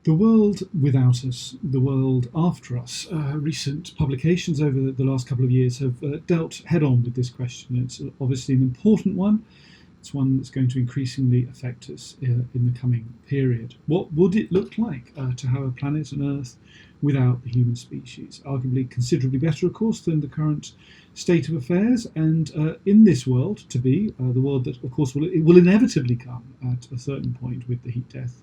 The world without us, the world after us. Recent publications over the last couple of years have dealt head-on with this question. It's obviously an important one. It's one that's going to increasingly affect us in the coming period. What would it look like to have a planet and Earth without the human species? Arguably considerably better, of course, than the current state of affairs. And in this world, to be the world that, of course, will inevitably come at a certain point with the heat death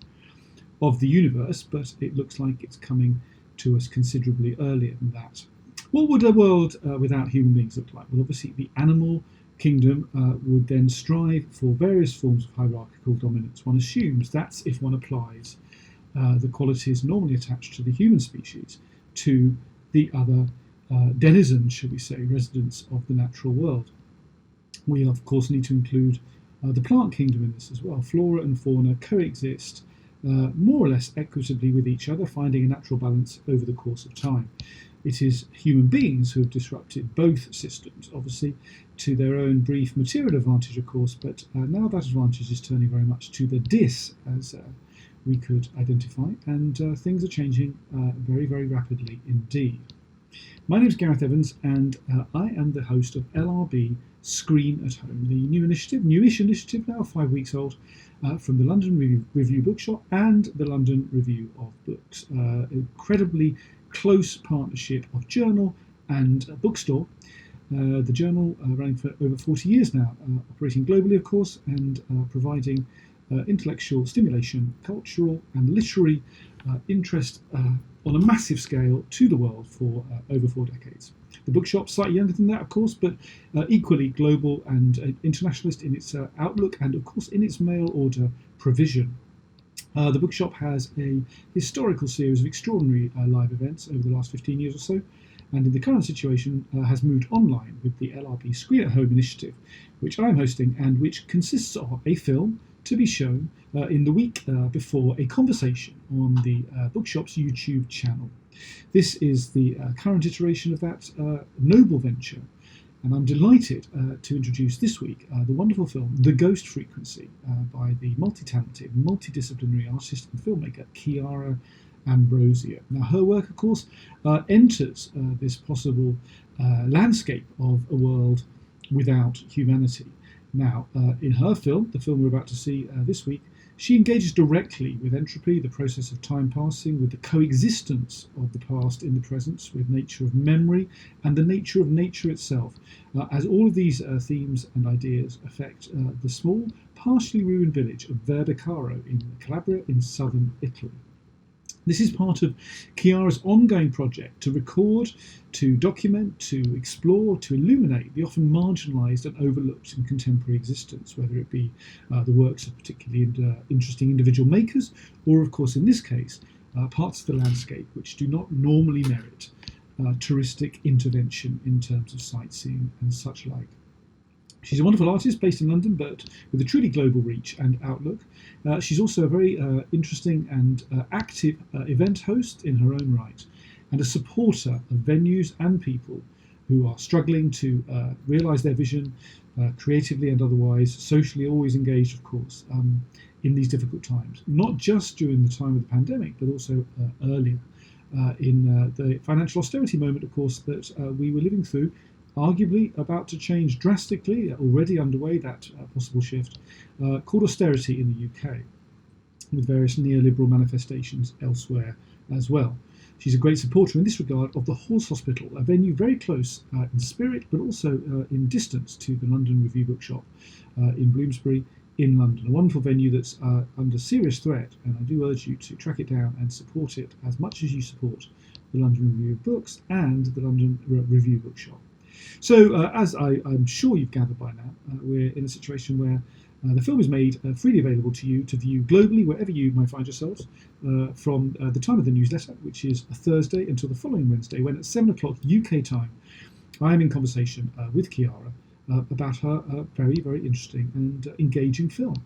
of the universe, but it looks like it's coming to us considerably earlier than that. What would a world without human beings look like? Well, obviously the animal kingdom would then strive for various forms of hierarchical dominance. One assumes that's if one applies the qualities normally attached to the human species to the other denizens, shall we say, residents of the natural world. We, of course, need to include the plant kingdom in this as well. Flora and fauna coexist more or less equitably with each other, finding a natural balance over the course of time. It is human beings who have disrupted both systems, obviously to their own brief material advantage, of course, but now that advantage is turning very much to the dis, as we could identify, and things are changing very, very rapidly indeed. My name is Gareth Evans, and I am the host of LRB Screen at Home, the newish initiative now, 5 weeks old, from the London Review Bookshop and the London Review of Books. Incredibly close partnership of journal and bookstore. The journal running for over 40 years now, operating globally, of course, and providing intellectual stimulation, cultural and literary interest on a massive scale to the world for over 4 decades. The bookshop, slightly younger than that, of course, but equally global and internationalist in its outlook and, of course, in its mail order provision. The bookshop has a historical series of extraordinary live events over the last 15 years or so, and in the current situation has moved online with the LRB Screen at Home initiative, which I'm hosting and which consists of a film to be shown in the week before a conversation on the bookshop's YouTube channel. This is the current iteration of that noble venture, and I'm delighted to introduce this week the wonderful film The Ghost Frequency by the multi-talented, multidisciplinary artist and filmmaker Chiara Ambrosio. Now, her work, of course, enters this possible landscape of a world without humanity. Now, in her film, the film we're about to see this week, she engages directly with entropy, the process of time passing, with the coexistence of the past in the present, with nature of memory and the nature of nature itself, as all of these themes and ideas affect the small, partially ruined village of Verbicaro in Calabria in southern Italy. This is part of Chiara's ongoing project to record, to document, to explore, to illuminate the often marginalised and overlooked in contemporary existence, whether it be the works of particularly interesting individual makers, or of course in this case, parts of the landscape which do not normally merit touristic intervention in terms of sightseeing and such like. She's a wonderful artist based in London, but with a truly global reach and outlook. She's also a very interesting and active event host in her own right, and a supporter of venues and people who are struggling to realise their vision creatively and otherwise, socially always engaged, of course, in these difficult times. Not just during the time of the pandemic, but also earlier in the financial austerity moment, of course, that we were living through, arguably about to change drastically, already underway, that possible shift, called austerity in the UK, with various neoliberal manifestations elsewhere as well. She's a great supporter in this regard of the Horse Hospital, a venue very close in spirit, but also in distance to the London Review Bookshop in Bloomsbury in London. A wonderful venue that's under serious threat, and I do urge you to track it down and support it as much as you support the London Review of Books and the London Review Bookshop. So, as I'm sure you've gathered by now, we're in a situation where the film is made freely available to you to view globally, wherever you might find yourselves, from the time of the newsletter, which is a Thursday, until the following Wednesday, when at 7 o'clock UK time, I am in conversation with Chiara about her very, very interesting and engaging film.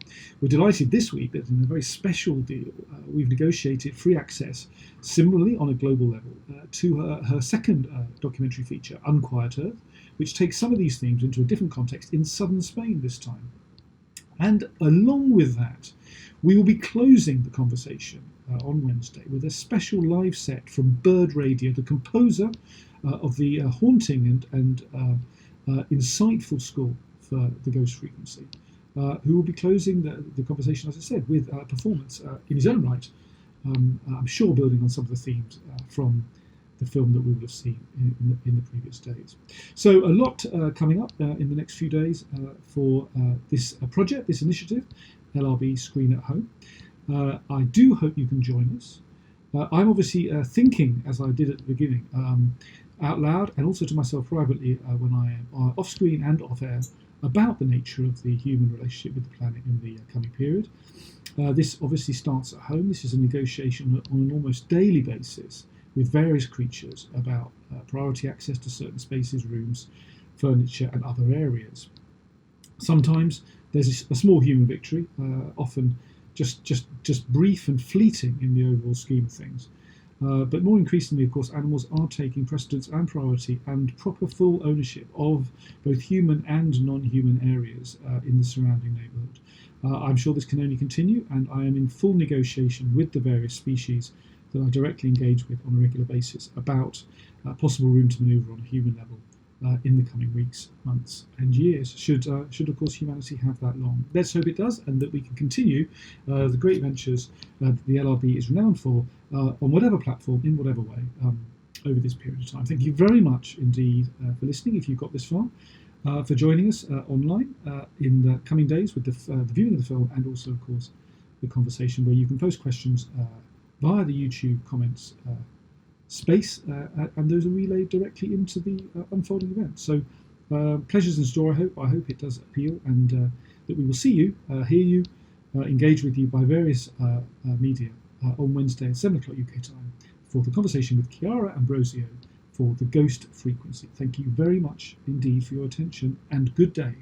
We're delighted this week that in a very special deal, we've negotiated free access, similarly on a global level, to her second documentary feature, Unquiet Earth, which takes some of these themes into a different context in southern Spain this time. And along with that, we will be closing the conversation on Wednesday with a special live set from Bird Radio, the composer of the haunting and insightful score for the Ghost Frequency, who will be closing the conversation, as I said, with a performance in his own right, I'm sure building on some of the themes from the film that we would have seen in the previous days. So a lot coming up in the next few days for this project, this initiative, LRB Screen at Home. I do hope you can join us. I'm obviously thinking, as I did at the beginning, out loud and also to myself privately when I am off screen and off air about the nature of the human relationship with the planet in the coming period. This obviously starts at home. This is a negotiation on an almost daily basis with various creatures about priority access to certain spaces, rooms, furniture and other areas. Sometimes there's a small human victory, often just brief and fleeting in the overall scheme of things. But more increasingly, of course, animals are taking precedence and priority and proper full ownership of both human and non-human areas in the surrounding neighbourhood. I'm sure this can only continue, and I am in full negotiation with the various species that I directly engage with on a regular basis about possible room to manoeuvre on a human level in the coming weeks, months and years, should of course humanity have that long. Let's hope it does, and that we can continue the great ventures that the LRB is renowned for on whatever platform, in whatever way, over this period of time. Thank you very much indeed for listening, if you've got this far, for joining us online in the coming days with the viewing of the film, and also, of course, the conversation where you can post questions via the YouTube comments space, and those are relayed directly into the unfolding event. So pleasures in store, I hope it does appeal, and that we will see you, hear you, engage with you by various media on Wednesday at 7 o'clock UK time for the conversation with Chiara and Ambrosio for the Ghost Frequency. Thank you very much indeed for your attention, and good day.